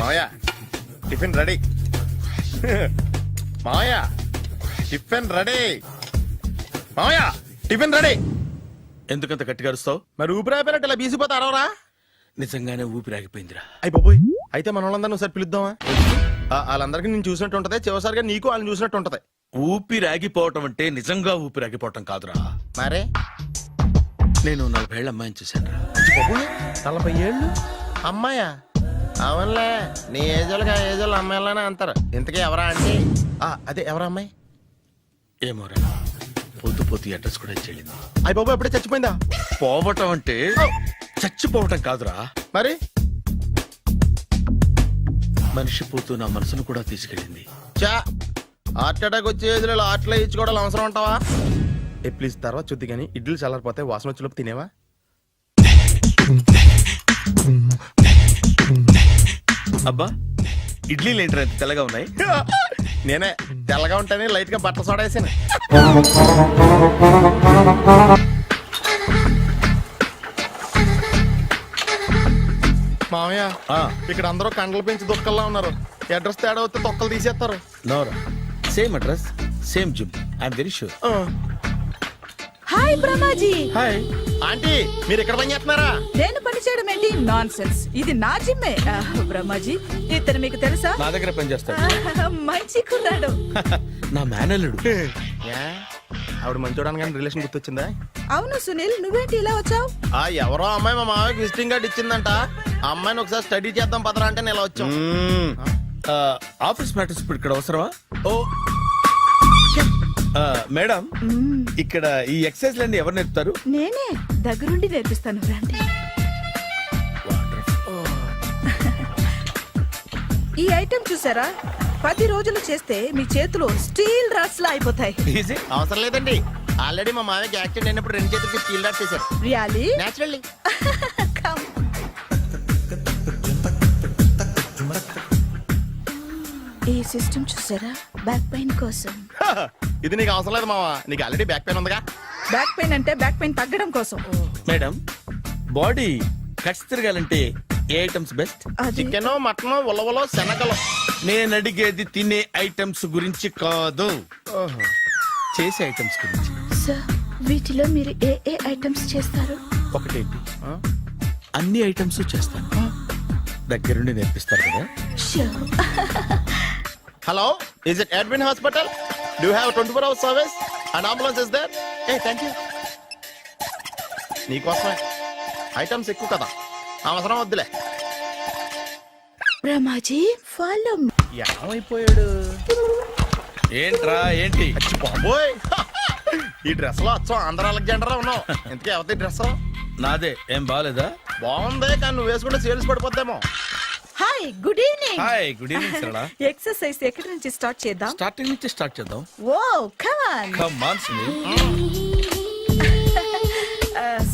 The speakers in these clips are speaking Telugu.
మావయ్య టిఫిన్ రెడీ. మావయ్య టిఫిన్ రెడీ. మావయ్య టిఫిన్ రెడీ. ఎందుకంత గట్టిగా అరుస్తావు? మరి ఊపిరాయిపోయినట్టు ఇలా బీసిపోతే అరవరా? నిజంగానే ఊపిరాగిపోయిందిరా. అయ్యి బాబోయ్, అయితే మన వాళ్ళందరినీ ఒకసారి పిలుద్దామా? వాళ్ళందరికీ నేను చూసినట్టు ఉంటది, చివరిసారిగా నీకు వాళ్ళని చూసినట్టు ఉంటది. ఊపిరాగిపోవటం అంటే నిజంగా ఊపిరాగిపోవటం కాదురా. మరే నేను 40 ఏళ్ల అమ్మాయిని చూశాను రా. 40 ఏళ్ళు అమ్మాయా? అవునులే, నీ ఏజోళ్ళకి ఆ ఏజోళ్ళు అమ్మాయిలానే అంటారు. ఇంతకీ ఎవరా అంటే? అదే ఎవరా అమ్మాయి? ఏమోరా, పొద్దు పొద్దు అడ్రస్ కూడా చెల్లింది. అయ్యి బాబు ఎప్పుడే చచ్చిపోయిందా? పోవటం అంటే చచ్చిపోవటం కాదురా, మరి మనిషి పోతూ నా మనసును కూడా తీసుకెళ్ళింది. చా, హార్ట్ అటాక్ వచ్చే ఏజ్లో హార్ట్లో ఇచ్చుకోవడం అవసరం ఉంటావా? ప్లీజ్ తర్వాత చూద్ది కానీ ఇడ్లీలు చల్లారిపోతే వాసన వచ్చేలోపు తినేవా? అబ్బా, ఇడ్లీలు ఏంట్రా ఇంత తెల్లగా ఉన్నాయి? నేనే తెల్లగా ఉంటానే లైట్ గా బట్టలు సోడా వేసాను. మామయ్య, ఇక్కడ అందరూ కండలు పెంచి దుక్కల్లా ఉన్నారు. అడ్రస్ తేడా వస్తే తొక్కలు తీసేస్తారు. Nora, same address same gym, I'm very sure. Hi Brahmaji. Hi aunty, మీరు ఇక్కడ పని చేస్తున్నారా? నేను పని చేయడం ఏంటి? నాన్ సెన్స్, ఇది నా జిమ్మే. బ్రహ్మాజీ, ఇతను మీకు తెలుసా? నా దగ్గర పని చేస్తాడు. మంచి కుర్రాడు. నా మేనల్లుడు. ఆవిడ మంచి చూడడానికి రిలేషన్ గుర్తొచ్చిందా? అవును సునీల్, నువ్వేంటి ఇలా వచ్చావు? ఎవరో అమ్మాయి మా మామయ్యకి విజిటింగ్ కార్డు ఇచ్చిందంట. ఆ అమ్మాయిని ఒకసారి స్టడీ చేద్దాం పదరా అంటే నేను ఇలా వచ్చాం. ఆఫీస్ మ్యాటర్స్ ఇప్పుడు ఇక్కడ అవసరమా? ఓ మేడం, ఇక్కడ ఈ ఎక్సర్సైజ్ లన్నీ ఎవరు నేర్పుతారు? నేనే దగ్గరుండి నేర్పిస్తాను, రండి. ఈ ఐటెం చూసారా? 10 రోజులు చేస్తే మీ చేతులు స్టీల్ రాట్స్ లా అయిపోతాయి. అవసరం లేదండి, ఆల్రెడీ మా మామయ్యకి యాక్సిడెంట్ అయినప్పుడు 2 చేతులకి స్టీల్ డాట్ చేశారు. రియల్లీ? నేచురల్లీ. ఈ సిస్టమ్ చూసారా? బ్యాక్ పెయిన్ కోసం. ఇది నీకు అవసరం లేదు మావా, నీకు ఆల్రెడీ బ్యాక్ పెయిన్ ఉందిగా. బ్యాక్ పెయిన్ అంటే బ్యాక్ పెయిన్ తగ్గడం కోసం. మేడం, బాడీ కట్స్ తిరగాలంటే ఏ ఐటమ్స్ బెస్ట్? చికెన్, మటన్, ఉలవలో, శనగలు. నేను అడిగేది తినే ఐటమ్స్ గురించి కాదు, చేసే ఐటమ్స్ గురించి. సార్, వీటిలో మీరు ఏ ఏ ఐటమ్స్ చేస్తారు? ఒకటేంటి, అన్ని ఐటమ్స్ చేస్తాను. దగ్గరుండి నేర్పిస్తారు కదా? Hello, is it admin hospital? Do have 24 hours service and ambulance is there? Thank you. నీకోసమే ఐటమ్స్ ఎక్కువ కదా, అవసరం వద్దులే. బ్రహ్మాజీ, ఫాలో. ఏమైపోయాడు? ఏంట్రా ఏంటి? బాబోయ్, ఈ డ్రెస్ లో వచ్చాం ఆంధ్ర అలెగ్జాండర్ ఉన్నావు. ఇంతకీ ఎవరి డ్రెస్? నాదే. ఏం బాగాలేదా? బాగుంది, కానీ నువ్వు వేసుకుంటే సేల్స్ పడిపోద్దేమో. Hi, good evening. Hi, good evening Sarala. Exercise ఎక్కడి నుంచి స్టార్ట్ చేద్దాం? స్టార్టింగ్ నుంచి స్టార్ట్ చేద్దాం. Oh come on. Come on Sunil.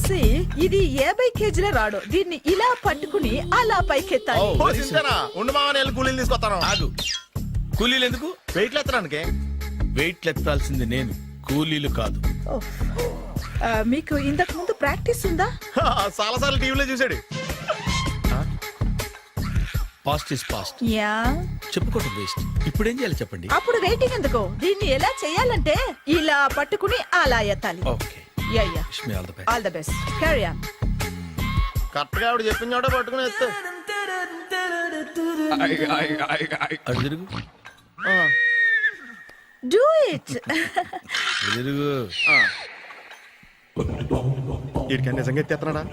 See, ఇది 50 కేజీల రాడు. దీన్ని ఇలా పట్టుకుని అలా పైకెత్తాలి. ఓ, సింతేనా? ఉండు మామ, నేను కూలీలు తీసుకొస్తాను. ఆగు, కూలీలు ఎందుకు? వెయిట్లు ఎత్తడానికి. వెయిట్లు ఎత్తాల్సింది నేను, కూలీలు కాదు. మీకు ఇంతకు ముందు ప్రాక్టీస్ ఉందా? చాలా సార్లు టీవీలో చూసాడు. Past is past, yeah. చెప్పుకోవడం వేస్ట్. ఇప్పుడు ఏం చేయాలి చెప్పండి? అప్పుడు వెయిటింగ్ ఎందుకు? దీన్ని ఎలా చేయాలంటే ఇలా పట్టుకుని అలా ఎత్తాలి. Okay, yeah yeah. Wish me all the best. All the best. Carry on. Correct గా ఆవిడ చెప్పిన చోట పట్టుకుని ఎత్తు. అటు తిరుగు, డూ ఇట్. తిరుగు. వీడికి నిజంగా ఎత్తేస్తున్నాడా?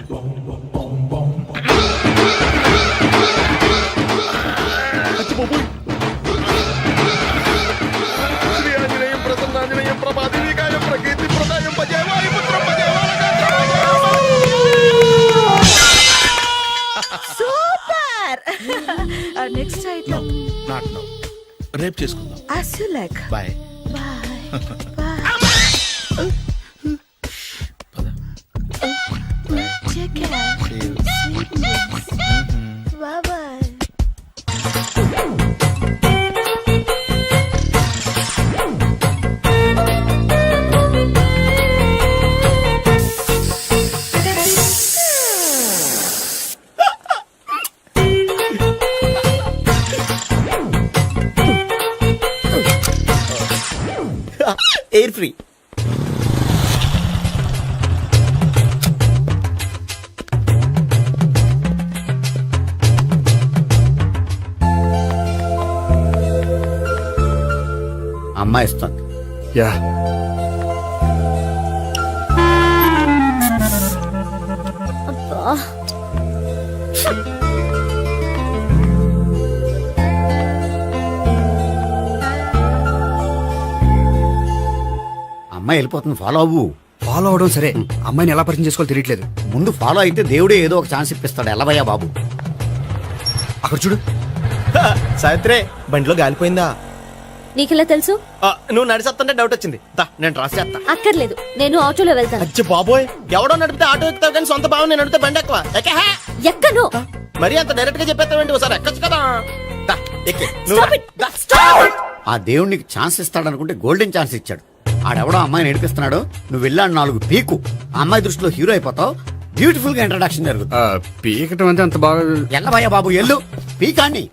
శ్రీ ఆంజనేయం ప్రసన్నాంజనేయం ప్రభాదివికాయం ప్రకీర్తి ప్రదాయం భజేవాయు పుత్రం super. Next item. Not now, రేపు చేసుకుందాం. as you like. Bye. Bye. Bye. Take care. Sweet dreams. Bye bye. Air free. అమ్మాయి ఇస్తుంది. యా అమ్మాయి వెళ్ళిపోతుంది, ఫాలో అవ్వు. ఫాలో అవడం సరే, అమ్మాయిని ఎలా పరిచయం చేసుకోవాలో తెలియట్లేదు. ముందు ఫాలో అయితే దేవుడే ఏదో ఒక ఛాన్స్ ఇప్పిస్తాడు. ఎలవయ్యా బాబు. అక్కడ చూడు. సావిత్రి బండిలో గాలిపోయిందా? నీకెలా తెలుసు? నువ్వు నడిచేస్తుంటే డౌట్ వచ్చింది. దా, నేను డ్రాస్ చేస్తా. అక్కర్లేదు, నేను ఆటోలో వెళ్తాను. అచ్చి బాబోయ్, ఎవడో నడిపితే ఆటో ఎక్కుతావు కానీ సొంత భావం నేను నడిపితే బండి ఎక్కువ. ఎక్కహే. ఎక్కను. మరి అంత డైరెక్ట్ గా చెప్పేస్తావేంటి? ఒకసారి ఎక్కొచ్చు కదా. దా, ఎక్కే. నువ్వు Stop it. The. Stop it. ఆ దేవుడికి ఛాన్స్ ఇస్తాడనుకుంటే గోల్డెన్ ఛాన్స్ ఇచ్చాడు. ఆడెవడో అమ్మాయిని నడిపిస్తున్నాడు, నువ్వు వెళ్ళాడు 4 పీకు. ఆ అమ్మాయి దృష్టిలో హీరో అయిపోతావు. బ్యూటిఫుల్ గా ఇంట్రడక్షన్ జరుగుతుంది. పీకటం అంటే అంత బాగా. ఎల్లవయ్యా బాబు, ఎల్లు పీకాన్ని.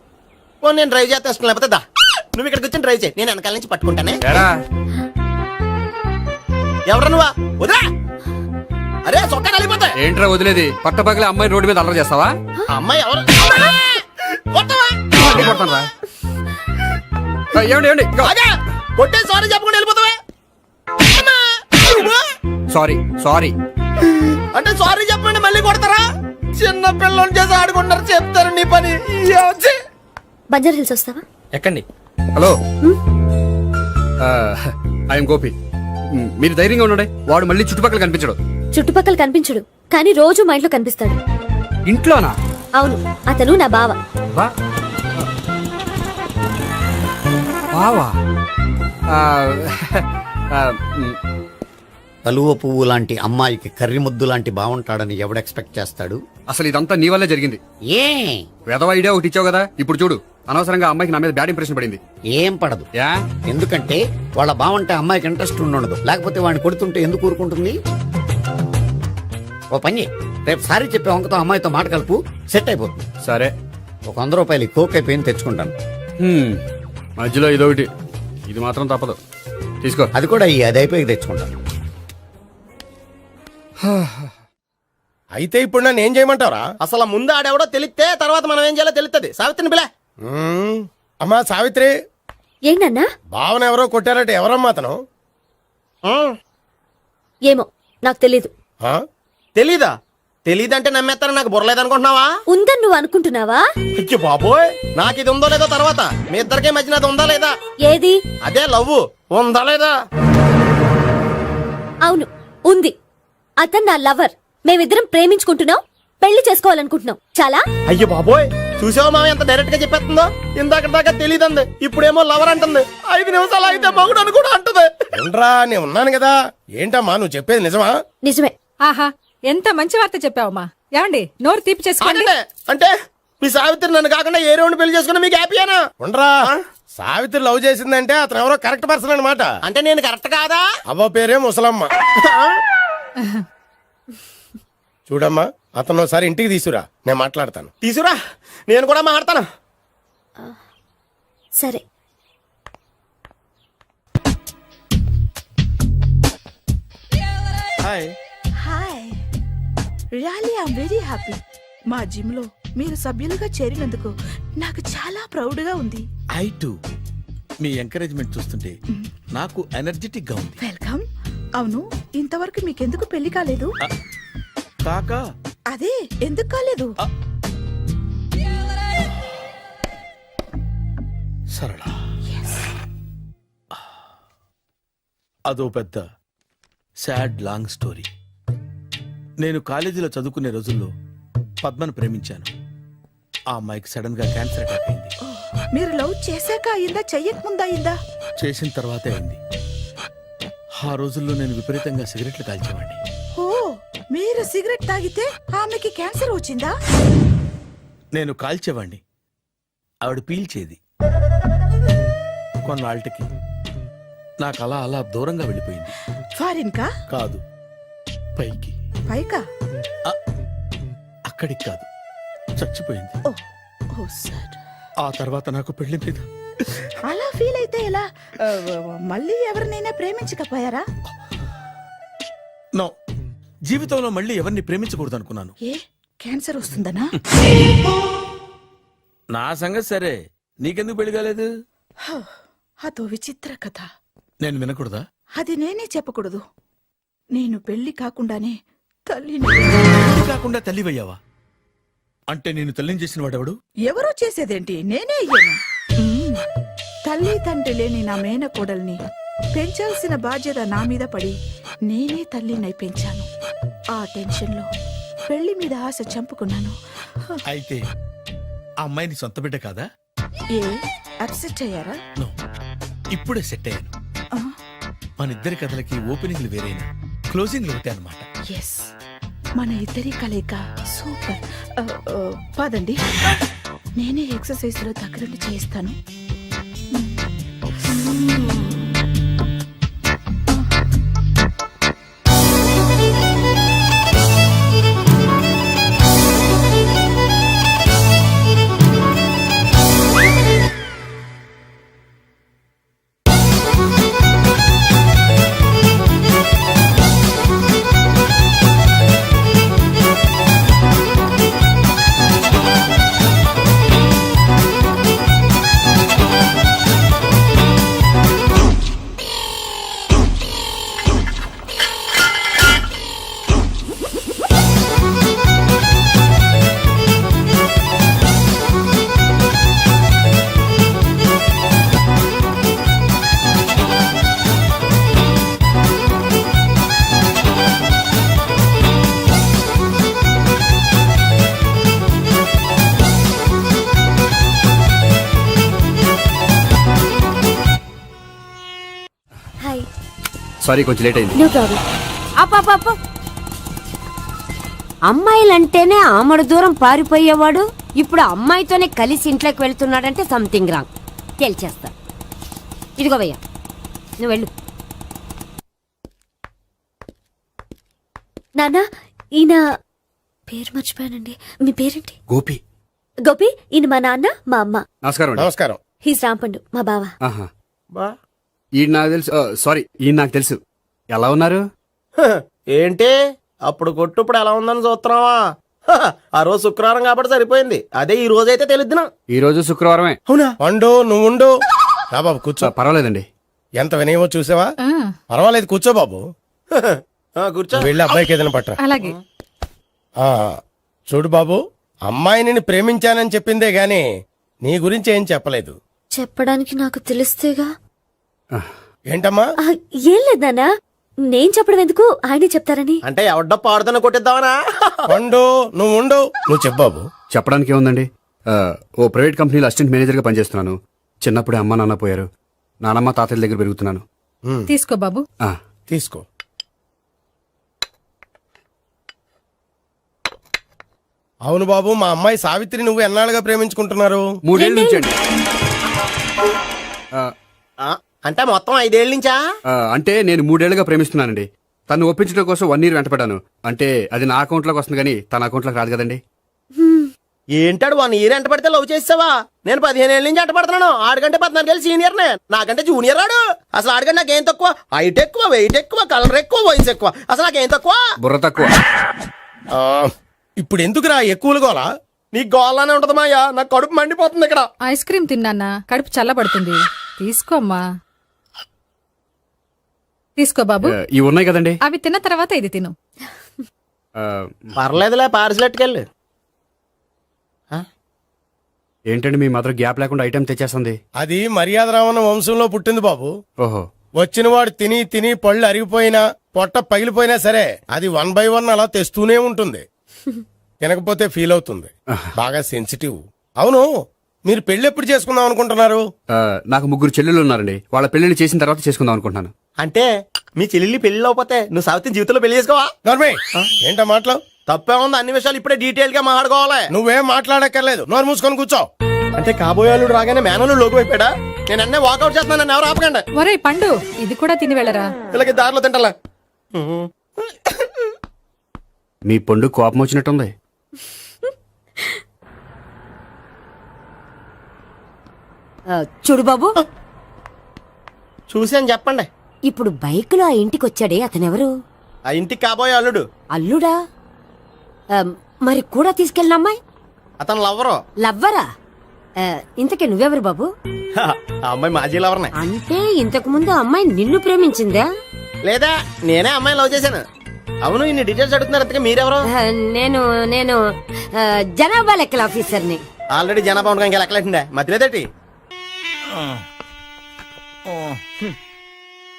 ఓ, నేను డ్రైవ్ చేస్తాను. లేకపోతే దా, నువ్వు ఇక్కడికి వచ్చి డ్రైవ్ చేయి, నేను వెనకాల నుంచి పట్టుకుంటానే. ఎరా ఎవరు నువ్వా? వదిలా. అరే చొక్కా కలిపోతా. ఏంట్రా వదిలేది? పట్టపగలే అమ్మాయి రోడ్డు మీద అల్లరి చేస్తావా? ఆ అమ్మాయి ఎవరు? కొట్టవా? కొడతానరా? ఏమండి ఏమండి? అదే కొట్టే సారీ చెప్పకుండా వెళ్ళిపోతావా? Sorry sorry. అంటే సారీ చెప్పండి మళ్ళీ కొడతారా? చిన్న పిల్లలు చేసి ఆడుకుంటారు, చెప్తారు నీ పని. బంజారా హిల్స్ వస్తావా? ఎక్కండి. Hello, I'm Gopi. మీరు ధైర్యంగా ఉండండి. వాడు మళ్ళీ చుట్టుపక్కల కనిపించడు. చుట్టుపక్కల కనిపించడు, కానీ రోజు మా ఇంట్లో కనిపిస్తాడు. ఇంట్లోనా? అవును, అతను నా బావ. బా బావా? కలువ పువ్వు లాంటి అమ్మాయికి కర్రి ముద్దు లాంటి బాగుంటాడని ఎవడు ఎక్స్పెక్ట్ చేస్తాడు? అసలు ఇదంతా నీ వల్లే జరిగింది. ఏ వెధవ ఐడియా ఒకటి ఇచ్చావు కదా, ఇప్పుడు చూడు. అనవసరంగా అమ్మాయికి నా మీద బ్యాడ్ ఇంప్రెషన్ పడింది. ఏం పడదు. యా, ఎందుకంటే వాళ్ళ బాగుంటే అమ్మాయికి ఇంట్రెస్ట్ ఉండదు. లేకపోతే వాడిని కొడుతుంటే ఎందుకు ఊరుకుంటుంది? ఓ పని, రేపు సారీ చెప్పే వంకతో అమ్మాయితో మాట కలుపు, సెట్ అయిపోతుంది. సరే. ఒక 100 రూపాయలు కోక్ అయిపోయింది, తెచ్చుకుంటాను. మధ్యలో ఇదొకటి, ఇది మాత్రం తప్పదు. తీసుకో. అది కూడా అది అయిపోయి తెచ్చుకుంటాను. అయితే ఇప్పుడు నన్ను ఏం చేయమంటావరా? అసలు ముందు ఆడెవడో తెలిస్తే తర్వాత మనం ఏం చేయాలో తెలుస్తుంది. సావిత్రిని పిల్ల. అమ్మా సావిత్రి, ఏంటన్నా? భావన ఎవరో కొట్టారట. ఎవరమ్మా అతను? ఏమో, నాకు తెలీదు. ఆ? తెలీదా? తెలీదంటే నమ్మేస్తారని నాకు బుర్రలేదనుకుంటున్నావా? ఉందని నువ్వు అనుకుంటున్నావా? అయ్యో బాబోయ్, నాకు ఇది ఉందో లేదో తర్వాత. మీ ఇద్దరికే మధ్యన అది ఉందా లేదా? ఏది? అదే లవ్ ఉందా లేదా? అవును, ఉంది. అతను నా లవర్. మేమిద్దరం ప్రేమించుకుంటున్నాం, పెళ్లి చేసుకోవాలనుకుంటున్నాం. చాలా. అయ్యో బాబోయ్, చూసావా మామ ఎంత డైరెక్ట్ గా చెప్పేస్తుందో? ఇందాక దాకా తెలియదండి, ఇప్పుడేమో లవర్ అంటుంది. 5 నిమిషాలు అయితే మగుడు అని కూడా అంటుంది. ఏంట్రా, నేను ఉన్నాను కదా. ఏంటమ్మా నువ్వు చెప్పేది నిజమా? నిజమే. ఆహా, ఎంత మంచి వార్త చెప్పావమ్మా. ఏమండి, నోరు తీపి చేసుకోండి. అంటే మీ సావిత్రి నన్ను కాకుండా ఏ రౌండ్ పెళ్లి చేసుకున్నా మీకు హ్యాపీయేనా? ఉండరా, సావిత్రి లవ్ చేసిందంటే అతను ఎవరో కరెక్ట్ పర్సన్ అనమాట. అంటే నేను కరెక్ట్ కాదా? అవ్వ పేరే ముసలమ్మ. చూడమ్మా, అతను ఒకసారి ఇంటికి తీసుకురా, నేను మాట్లాడతాను. తీసురా, నేను కూడా మాట్లాడతాను. సరే. Hi. Hi, really I am very happy. మా జిమ్ లో మీరు సభ్యులుగా చేరినందుకు నాకు చాలా ప్రౌడ్ గా ఉంది. ఐ టు మీ ఎంకరేజ్మెంట్ చూస్తుంటే నాకు ఎనర్జెటిక్ గా ఉంది. వెల్కమ్. అవును, ఇంతవరకు మీకెందుకు పెళ్లి కాలేదు? కాకా అదే, ఎందుకు కాలేదు? సరళ, అదో పెద్ద సాడ్ లాంగ్ స్టోరీ. నేను కాలేజీలో చదువుకునే రోజుల్లో పద్మను ప్రేమించాను. ఆ అమ్మాయికి సడన్ గా క్యాన్సర్ అటాక్ అయింది. మీరు లవ్ చేశాక అయిందా, చెయ్యక ముందా అయిందా? చేసిన తర్వాతే అయింది. ఆ రోజుల్లో నేను విపరీతంగా సిగరెట్లు కాల్చేవాడిని. ఓ, మీరు సిగరెట్ తాగితే ఆమెకి క్యాన్సర్ వచ్చిందా? నేను కాల్చేవాణ్ణి, ఆవిడ పీల్చేది. కొన్నాళ్ళకి నాకు అలా అలా దూరంగా వెళ్ళిపోయింది. ఫారిన్ కా? కాదు, పైకి. పైకా? అక్కడికి కాదు, చచ్చిపోయింది. ఓ సార్. ఆ తర్వాత నాకు పెళ్లి మీద అలా ఫీల్ అయితే ఎలా? మళ్ళీ ఎవరినైనా ప్రేమించకపోయారా? నో, జీవితంలో మళ్ళీ ఎవరిని ప్రేమించకూడదు అనుకున్నాను. ఏ క్యాన్సర్ వస్తుందనా? నా సంగతి సరే, నీకెందుకు పెళ్లి కాలేదు? హ, అదో విచిత్ర కథ. నేను వినకూడదా? అది నేనే చెప్పకూడదు. నేను పెళ్లి కాకుండానే తల్లిని. పెళ్లి కాకుండా తల్లివయ్యావా? అంటే నేను తల్లిని చేసిన వాడెవడు? ఎవరో చేసేదేంటి, నేనే అయ్యాను. తల్లి తండ్రి లేని నా మేనకోడల్ని పెంచాల్సిన బాధ్యత నా మీద పడి నేనే తల్లినై పెంచాను. ఆ టెన్షన్లో పెళ్లి మీద ఆశ చంపుకున్నాను. అయితే ఆ అమ్మాయిని సొంత బిడ్డ కాదా? ఏ అప్సెట్ అయ్యారా? నో, ఇప్పుడే సెట్ అయ్యాను. ఆ, మన ఇద్దరి కథలకి ఓపెనింగ్లు వేరైనా క్లోజింగ్లు ఒకటే అనమాట. ఎస్, మన ఇద్దరి కలయిక సూపర్. పదండి, నేనే ఎక్సర్సైజ్ లో దగ్గరుండి చేయిస్తాను. హాయ్. సారీ, కొంచెం లేట్ అయింది. No problem. అప్ప అమ్మాయిలంటేనే ఆమడు దూరం పారిపోయేవాడు ఇప్పుడు అమ్మాయితోనే కలిసి ఇంట్లోకి వెళ్తున్నాడంటే సంథింగ్ రాంగ్. తేల్చేస్తా. ఇదిగో భయ్యా, నువ్వు వెళ్ళు. నానా, ఈయన పేరు మర్చిపోయానండి. మీ పేరేంటి? గోపి. గోపి, ఈయన మా నాన్న, మా అమ్మ. నమస్కారం అండి. నమస్కారం. హీస్ రాంపండు, మా బావ. ఆహా. బా ఈయన నాకు తెలుసు. సారీ, ఈయన నాకు తెలుసు. ఎలా ఉన్నారు? హ, ఏంటి అప్పుడు కొట్టు ఇప్పుడు ఎలా ఉందని చూస్తున్నావా? హ, ఆ రోజు శుక్రవారం కాబట్టి సరిపోయింది. అదే ఈ రోజు అయితే తెలిద్దునా. ఈ రోజు శుక్రవారమే. అవునా? పండు నువ్వుండు. రా బాబు కూర్చో. పర్వాలేదండి. ఎంత వినయమో చూసావా? పర్వాలేదు, కూర్చో బాబు. కూర్చో. నువ్వు వెళ్ళి అబ్బాయికి ఏదైనా పట్టరా. అలాగే. ఆ, చూడు బాబు, అమ్మాయిని ప్రేమించానని చెప్పిందే గాని నీ గురించి ఏం చెప్పలేదు. చెప్పడానికి నాకు తెలిస్తేగా. ఏంటమ్మా? ఆ, ఏం లేదు నాన్నా, నేను చెప్పడం ఎందుకు, ఆయనే చెప్తారని. అంటే ఎవడ్డో పాడుతున్న కొట్టిద్దామనా? పండు నువ్వు చెప్పు బాబు. చెప్పడానికి ఏముందండి, ఓ ప్రైవేట్ కంపెనీలో అసిస్టెంట్ మేనేజర్గా పనిచేస్తున్నాను. చిన్నప్పుడే అమ్మ నాన్న పోయారు. నానమ్మ తాతయ్య దగ్గర పెరుగుతున్నాను. తీసుకో బాబు. ఆ, తీసుకో. అవును బాబు, మా అమ్మాయి సావిత్రి నువ్వు ఎన్నాళ్ళుగా ప్రేమించుకుంటున్నారు? 3 ఏళ్ళ నుంచి అండి. ఆ, అంటే మొత్తం 5 ఏళ్ళ నుంచా? అంటే నేను 3 ఏళ్ళుగా ప్రేమిస్తున్నానండి. తను ఒప్పించడం కోసం 1 year వెంటపడ్డాను. అంటే అది నా అకౌంట్లోకి వస్తుంది కానీ తన అకౌంట్లోకి రాదు కదండి. ఏంటాడు 1 year ఎంట పడితే లవ్ చేసావా? నేను 15 ఏళ్ళ నుంచి ఎంట పడుతున్నాను. ఆడికంటే 14 ఏళ్ళు సీనియర్నే, నాకంటే జూనియర్ ఆడు. అసలు ఆడికంటే నాకేం తక్కువ? హైట్ ఎక్కువ, వెయిట్ ఎక్కువ, కలర్ ఎక్కువ, వయసు ఎక్కువ. అసలు నాకేం తక్కువ? బుర్ర తక్కువ. ఆ, ఇప్పుడు ఎందుకురా ఎక్కువలు గోలా? నీకు గోల్లానే ఉంటది మాయా, నాకు కడుపు మండిపోతుంది ఇక్కడ. ఐస్ క్రీమ్ తిన్నానా, కడుపు చల్లబడుతుంది. తీసుకోమ్మా. తీసుకో బాబు. ఇవి ఉన్నాయి కదండి. అవి తిన్న తర్వాత ఇది తిను. ఆ, పర్లేదులే, పార్సిల్ ఎట్టుకెళ్ళి. ఏంటండి మీ మదర్ గ్యాప్ లేకుండా ఐటెం తెచ్చేస్తుంది? అది మర్యాద రావణ వంశంలో పుట్టింది బాబు. ఓహో. వచ్చినవాడు తిని తిని పళ్ళు అరిగిపోయినా పొట్ట పగిలిపోయినా సరే అది 1 by 1 అలా తెస్తూనే ఉంటుంది. తినకపోతే ఫీల్ అవుతుంది. బాగా సెన్సిటివ్. అవును, మీరు పెళ్లి ఎప్పుడు చేసుకుందాం అనుకుంటున్నారు? నాకు 3 చెల్లెళ్ళు ఉన్నారండి. వాళ్ళ పెళ్లిళ్ళు చేసిన తర్వాత చేసుకుందాం అనుకుంటున్నాను. అంటే మీ చెల్లెల్ని పెళ్లి లేకపోతే నువ్వు సావిత్రి జీవితంలో పెళ్లి చేసుకోవా? నోర్మే, ఏంటా మాటలు? తప్పే ఉంది, అన్ని విషయాలు ఇప్పుడే డీటెయిల్ గా మాట్లాడుకోవాలి. నువ్వేం మాట్లాడక్కర్లేదు, నోరు మూసుకొని కూర్చో. అంటే కాబోయేవాళ్ళు రాగానే మేనలు లోకి అయిపోయాడా? నేను అన్నీ వాకౌట్ చేస్తున్నాను, నన్ను ఎవరు ఆపకండి. ఒరే పండు, ఇది కూడా తిని వెళ్ళరా. వీళ్ళకి దారిలో తింటలా. మీ పండు కోపం వచ్చినట్టుంది. చూడు బాబు, చూసాను చెప్పండి. ఇప్పుడు బైక్ లో ఆ ఇంటికి వచ్చాడే అతనెవరు? ఆ ఇంటికి కాబోయే అల్లుడు. అల్లుడా? మరి కూడా తీసుకెళ్ళిన అమ్మాయి అతను లవ్వరు. లవ్వరా? ఇంతకీ నువ్వెవరు బాబు? ఆ అమ్మాయి మాజీ లవర్నే. అంటే ఇంతకు ముందు ఆ అమ్మాయి నిన్ను ప్రేమించిందా? లేదా నేనే అమ్మాయిని లవ్ చేశాను. అవును, ఇన్ని డీటెయిల్స్ అడుగుతున్నారు. అంతగా మీరెవరు? నేను నేను జనాభా లెక్కల ఆఫీసర్ని. ఆల్రెడీ జనాభా ఉండగా ఇంకా లెక్కలేటండే మధ్యలేదేటి.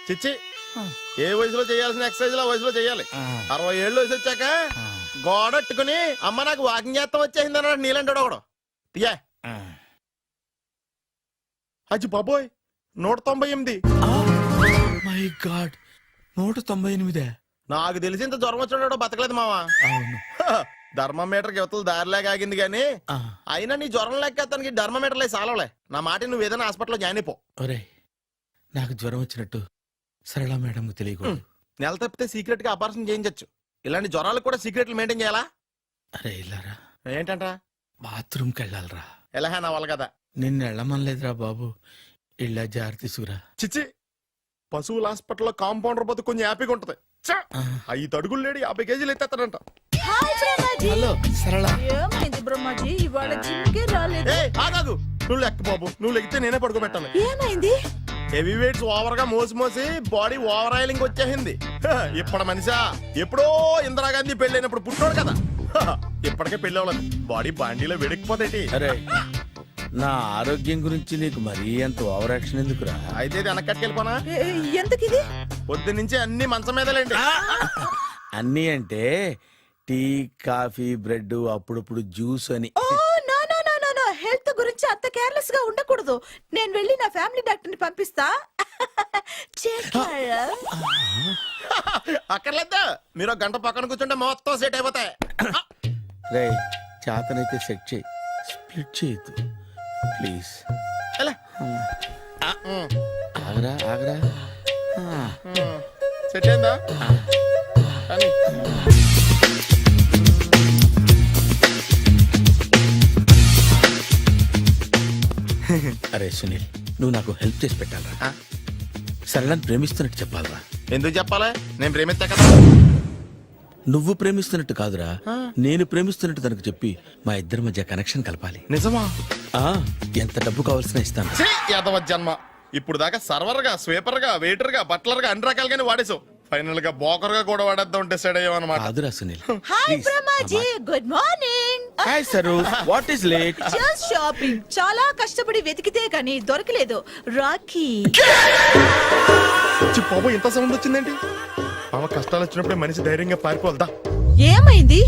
చిచ్చి, ఏ వయసులో చేయాల్సిన ఎక్సర్సైజ్ ఆ వయసులో చేయాలి. 60 ఏళ్ళు వయసు వచ్చాక గోడట్టుకుని అమ్మ నాకు వాకింగ్ చేస్తాం వచ్చేసింది అన్నాడు నీలంటాడు ఒకడు. తీయా అచ్చి బాబోయ్, 198. My God, 198. నాకు తెలిసి ఇంత జ్వరం వచ్చాడో బతకలేదు మావా. అవును. ధర్మమీటర్ యువతలు దారిలాగా ఆగింది గానీ అయినా నీ జ్వరం లెక్క అతనికి ధర్మమీటర్లే సాలవలే. నా మాట నువ్వు ఏదైనా హాస్పిటల్లో జాయిన్ అయిపో. ఒరే, నాకు జ్వరం వచ్చినట్టు సరళ మేడం తెలియకూడదు. నెల తప్పితే సీక్రెట్ గా ఆపరేషన్ చేయించచ్చు. ఇలాంటి జ్వరాలకు కూడా సీక్రెట్లు మెయింటైన్ చేయాలా? అరే ఇల్లారా, ఏంటంటరా? బాత్రూమ్కి వెళ్ళాలరా. ఎలా నా వాళ్ళ కదా. నిన్ను వెళ్ళమనలేదురా బాబు, ఇళ్ళ జారి తీసుకురా. చిచ్చి, పశువుల హాస్పిటల్లో కాంపౌండర్ పోతే కొంచెం హ్యాపీగా ఉంటది. 5 అడుగులు లేడి 50 కేజీలు ఎత్తేస్తాడంట. హలో సరళ. ఏమైంది బ్రహ్మాజీ, ఇవాళ జిమ్కే రాలేదు? ఆగాగు, నువ్వు లెక్క బాబు. నువ్వు లెక్కితే నేనే పడుకోబెట్టాను. ఏమైంది? హెవీ వెయిట్స్ ఓవర్ గా మోసి మోసి బాడీ ఓవర్ ఆయిలింగ్ వచ్చేసింది. ఇప్పుడు మనిషా ఎప్పుడో ఇందిరాగాంధీ పెళ్ళైనప్పుడు పుట్టినోడు కదా. ఇప్పటికే పెళ్ళి అవ్వలేదు, బాడీ బాండీలో వెడికిపోతేటి. అరే, నా ఆరోగ్యం గురించి నీకు మరీ అంత ఓవర్ యాక్షన్ ఎందుకురా? అయితే ఇది వెనక్కట్టుకెళ్ళిపోనా? ఎందుకిది? పొద్దు నుంచి అన్ని మంచం మీదలేండి. అన్నీ అంటే టీ, కాఫీ, బ్రెడ్, అప్పుడప్పుడు జ్యూస్ అని. Oh no no no no no, health గురించి అంత కేర్లెస్ గా ఉండకూడదు. నేను వెళ్ళి నా ఫ్యామిలీ డాక్టర్ ని పంపిస్తా. అక్కర్లేదు, మీరు ఒక గంట పక్కన కూర్చుంటే మొత్తం సెట్ అయిపోతాయి. రే, చేతనైతే సెట్ చేయి, స్ప్లిట్ చేయొద్దు ప్లీజ్. ఎలా? ఆగరా ఆగరా. సెట్ అయిందా? కానీ అరే సునీల్, నువ్వు నాకు హెల్ప్ చేసి పెట్టాలరా. సరళని ప్రేమిస్తున్నట్టు చెప్పాలరా. ఎందుకు చెప్పాలి? నేను ప్రేమిస్తా కదా. నువ్వు ప్రేమిస్తున్నట్టు కాదురా, నేను ప్రేమిస్తున్నట్టు తనకు చెప్పి మా ఇద్దరి మధ్య కనెక్షన్ కలపాలి. నిజమా? ఆ, ఎంత డబ్బు కావాల్సిన ఇస్తాను. యాదవ జన్మ. ఇప్పుడు దాకా సర్వర్ గా, స్వీపర్ గా, వెయిటర్ గా, బట్లర్ గా అన్ని రకాలుగానే వాడేసావు. ఫైనల్ గా బోకర్ గా కూడా వాడేద్దాం డిసైడ్ అయ్యామన్నమాట. కాదురా Sunil. Hi Brahmaji, good morning. Hi sir, what is late? Just shopping. చాలా కష్టపడి వెతికితే గానీ దొరకలేదు. రాఖీ. బాబు ఇంత సౌండ్ వచ్చిందేంటి? బాబా, కష్టాలు వచ్చినప్పుడే మనిషి ధైర్యంగా పారిపోదా. ఏమైంది?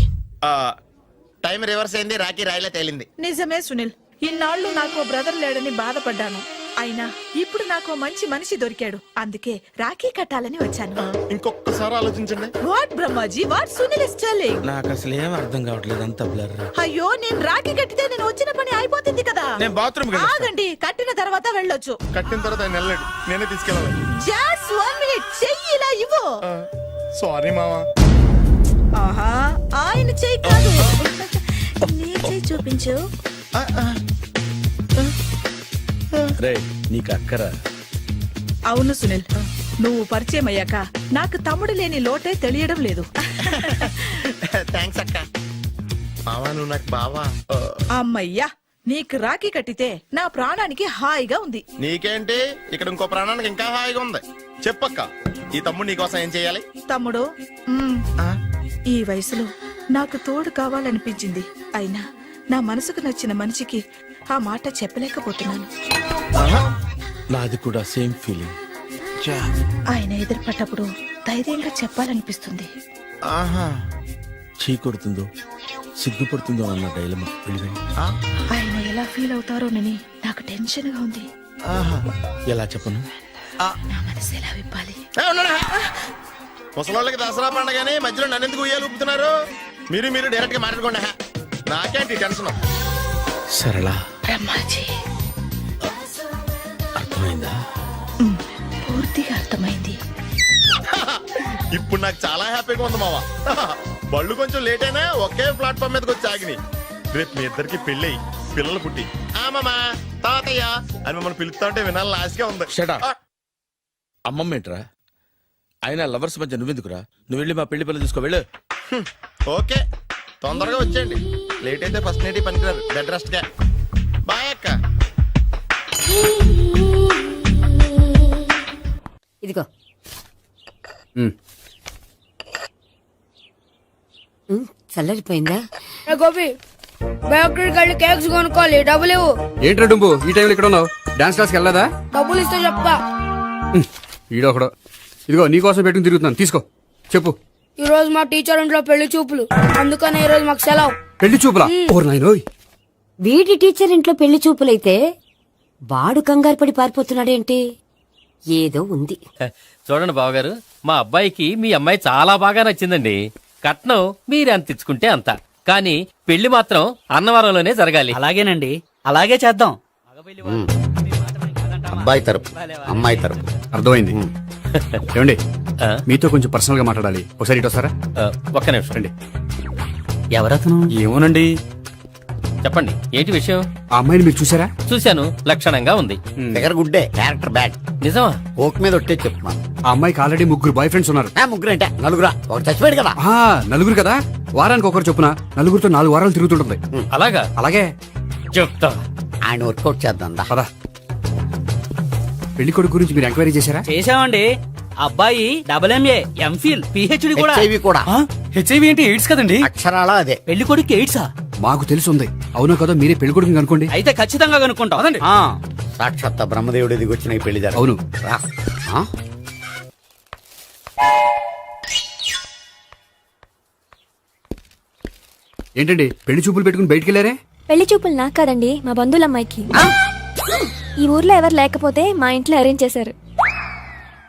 టైం రివర్స్ అయింది, రాఖీ రాయిలా తేలింది. నిజమే సునీల్, ఇన్నాళ్ళు నాకు బ్రదర్ లేడని బాధపడ్డాను. అయినా ఇప్పుడు నాకు మంచి మనిషి దొరికాడు. అందుకే రాఖీ కట్టాలని వచ్చాను. ఇంకొకసారి ఆలోచించండి. What Brahmaji, what Sunil is telling? నాకు అసలు ఏం అర్థం కావట్లేదు, అంత బ్లర్. అయ్యో, నేను రాఖీ కట్టితే నేను వచ్చిన పని అయిపోతుంది కదా. నేను బాత్రూమ్ ఆగండి, కట్టిన తర్వాత వెళ్ళొచ్చు. కట్టిన తర్వాత ఆయన వెళ్ళాడు, నేనే తీసుకెళ్ళాలి. జస్ట్ 1 మినిట్, చెయ్యి ఇలా ఇవ్వు. సారీ మావా. ఆహా, ఆయన చెయ్యి కాదు, నీ చెయ్యి చూపించు. రే, నీకు అక్కరా? అవును సునీల్, నువ్వు పరిచయం అయ్యాక నాకు తమ్ముడు లేని లోటే తెలియడం లేదు. థ్యాంక్స్ అక్క. మావా, నువ్వు నాకు బావా. అమ్మయ్యా, నీకు రాఖీ కట్టితే నా ప్రాణానికి హాయిగా ఉంది. నీకేంటి, ఇక్కడ ఇంకో ప్రాణానికి ఇంకా హాయిగా ఉంది. చెప్పక్క, ఈ తమ్ముడు నీకోసం ఏం చేయాలి? తమ్ముడు, ఈ వయసులో నాకు తోడు కావాలనిపించింది. అయినా నా మనసుకు నచ్చిన మనిషికి ఆ మాట చెప్పలేకపోతున్నాను. నాది కూడా సేమ్ ఫీలింగ్. ఆయన ఎదురుపడ్డప్పుడు ధైర్యంగా చెప్పాలనిపిస్తుంది. చీ కొడుతుందో సిగ్గుపడుతుందో అన్న డైలమా. ఆయన ఎలా ఫీల్ అవుతారోనని నాకు టెన్షన్ గా ఉంది. ఎలా చెప్పను? నా మనసు ఎలా విప్పాలి? ముసలోళ్ళకి దసరా పండగని మధ్యలో నన్ను ఎందుకు ఉయ్యాలు ఊపుతున్నారు? మీరు డైరెక్ట్ గా మాట్లాడుకోండి. నాకేంటి టెన్షన్? సరళ, బ్రహ్మాజీ, అర్థమైందా? పూర్తిగా అర్థమైంది. ఇప్పుడు నాకు చాలా హ్యాపీగా ఉంది మావా. బళ్ళు కొంచెం లేట్ అయినా ఒకే ప్లాట్ఫామ్ మీదకి వచ్చి ఆగినాయి. రేపు మీ ఇద్దరికి పెళ్ళి పిల్లలు పుట్టి ఆ అమ్మమ్మ తాతయ్య అని మిమ్మల్ని పిలుస్తా ఉంటే వినాలి లాస్ట్గా ఉంది. Shut up. అమ్మమ్మ ఏంట్రా? అయినా లవర్స్ మధ్య నువ్వెందుకురా? నువ్వు వెళ్ళి మా పెళ్లి పిల్లలు చూసుకో వెళ్ళు. ఓకే, తొందరగా వచ్చేయండి. లేట్ అయితే ఫస్ట్ నైట్ పనికిరారు. బెడ్ రెస్ట్ గా. బాయ్ అక్క. ఇదిగో ఉమ్. చల్లరిపోయిందా? గోపి బేకరీకి వెళ్ళి కేక్స్ కొనుక్కోవాలి, డబ్బులు ఇవ్వు. ఏంట్రా డుంబు ఈ టైంలో ఇక్కడ ఉన్నావు? డాన్స్ క్లాస్కి వెళ్ళదా? డబ్బులు ఇస్తే చెప్తా. ఈడొకడు. ఇదిగో నీకోసం పెట్టుకుని తిరుగుతున్నాను, తీసుకో. చెప్పు. ఈ రోజు మా టీచర్ ఇంట్లో పెళ్లి చూపులు, అందుకనే ఈ రోజు మాకు సెలవు. పెళ్లి చూపులా? ఓర్ నాయనోయ్. వీడి టీచర్ ఇంట్లో పెళ్లి చూపులైతే వాడు కంగారు పడి పారిపోతున్నాడేంటి? ఏదో ఉంది. చూడండి బావగారు, మా అబ్బాయికి మీ అమ్మాయి చాలా బాగా నచ్చిందండి. కట్నం మీరెంత ఇచ్చుకుంటే అంత, కానీ పెళ్లి మాత్రం అన్నవరంలోనే జరగాలి. అలాగేనండి, అలాగే చేద్దాం. అబ్బాయి తరపు అమ్మాయి తరపు. అర్థమైంది. ఏమండి ఆ? మీతో కొంచెం పర్సనల్ గా మాట్లాడాలి, ఒకసారి ఇటు వస్తారా? ఒక్క నిమిషం రండి. ఎవరతను? ఏమోనండి. చెప్పండి, ఏంటి విషయం? ఆ అమ్మాయిని మీరు చూసారా? చూశాను, లక్షణంగా ఉంది. దగ్గర గుడ్డే, క్యారెక్టర్ బ్యాడ్. నిజమా? ఓక్ మీద ఒట్టే చెప్తున్నా. ఆ అమ్మాయికి ఆల్రెడీ 3 బాయ్ ఫ్రెండ్స్ ఉన్నారు. ముగ్గురు అంటే నలుగురా? ఒకటి చచ్చిపోయాడు కదా. ఆ, నలుగురు కదా, వారానికి ఒకరు చొప్పున నలుగురితో 4 వారాలు తిరుగుతుంటుంది. అలాగా? అలాగే. చెప్తా. ఆయన వర్కౌట్ చేద్దాం దా. పద. పెళ్లి కొడుకు గురించి మీరు ఎంక్వైరీ చేశారా? చేసామండి. అబ్బాయి MA, MPhil, PhD కూడా. HIV కూడా. HIV ఏంటి? ఎయిడ్స్ కదండి. అక్షరాలా అదే. పెళ్లి కొడుకు ఎయిడ్సా? మాకు తెలుసుంది. అవునా కదా, మీరే పెళ్లి కొడుకుని అనుకోండి. అయితే ఖచ్చితంగా కనుక్కుంటాం. సాక్షాత్ బ్రహ్మదేవుడి దిగి వచ్చిన ఈ పెళ్లి జరగదు. అవును. రా. ఆ? ఏంటండి పెళ్లి చూపులు పెట్టుకుని బయటికి వెళ్ళారే? పెళ్లి చూపులు నాకు కాదండి, మా బంధువుల అమ్మాయికి. ఈ ఊర్లో ఎవరు లేకపోతే మా ఇంట్లో అరేంజ్ చేశారు.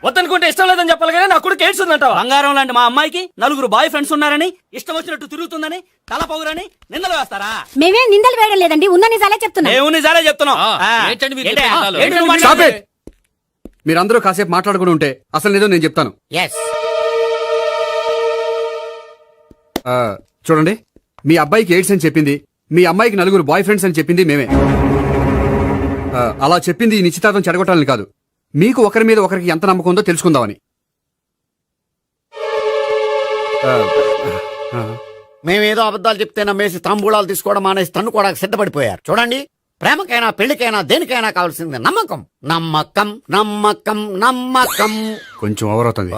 వద్దనుకుంటే ఇష్టం లేదని చెప్పాలి కానీ నా కొడుకు ఎయిడ్స్ ఉందంటావా? బంగారం లాంటి మా అమ్మాయికి 4 బాయ్ ఫ్రెండ్స్ ఉన్నారని, ఇష్టం వచ్చినట్టు తిరుగుతుందని తల పొగరని నిందలు వేస్తారా? మేమే నిందలు వేయడం లేదండి, ఉన్న నిజాలే చెప్తున్నా. మేము నిజాలే చెప్తున్నాం. ఏంటండి మీరు ఏంటయ్యా? చెప్పే నిజాలు? ఏంటి నువ్వు Stop మాట్లాడేది? it! మీరందరూ కాసేపు మాట్లాడుకుని ఉంటే అసలు ఏదో నేను చెప్తాను. ఎస్. ఆ, చూడండి, మీ అబ్బాయికి ఎయిడ్స్ అని చెప్పింది, మీ అమ్మాయికి 4 బాయ్ ఫ్రెండ్స్ అని చెప్పింది మేమే. అలా చెప్పింది ఈ నిశ్చితార్థం చెడగొట్టాలని కాదు, మీకు ఒకరి మీద ఒకరికి ఎంత నమ్మకం ఉందో తెలుసుకుందామని. మేమేదో అబద్ధాలు చెప్తే నమ్మేసి తాంబూలాలు తీసుకోవడం మానేసి తన్నుకోవడానికి సిద్ధపడిపోయారు. చూడండి, ప్రేమకైనా పెళ్లికైనా దేనికైనా కావాల్సింది నమ్మకం. నమ్మకం నమ్మకం నమ్మకం. కొంచెం ఓవర్ అవుతుంది.